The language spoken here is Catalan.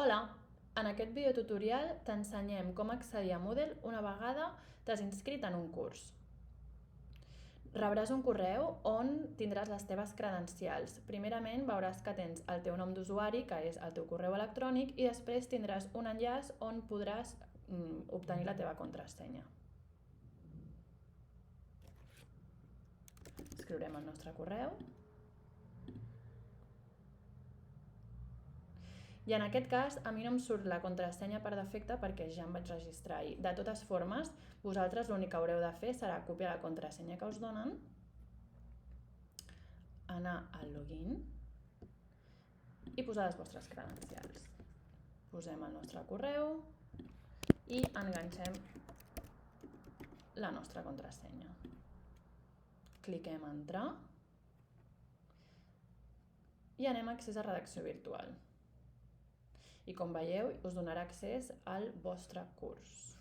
Hola! En aquest videotutorial t'ensenyem com accedir a Moodle una vegada t'has inscrit en un curs. Rebràs un correu on tindràs les teves credencials. Primerament veuràs que tens el teu nom d'usuari, que és el teu correu electrònic, i després tindràs un enllaç on podràs obtenir la teva contrasenya. Escriurem el nostre correu. I en aquest cas a mi no em surt la contrasenya per defecte perquè ja em vaig registrar ahir. De totes formes, vosaltres l'únic que haureu de fer serà copiar la contrasenya que us donen, anar al login i posar les vostres credencials. Posem el nostre correu i enganxem la nostra contrasenya. Cliquem a entrar i anem a accés a redacció virtual. I com veieu, us donarà accés al vostre curs.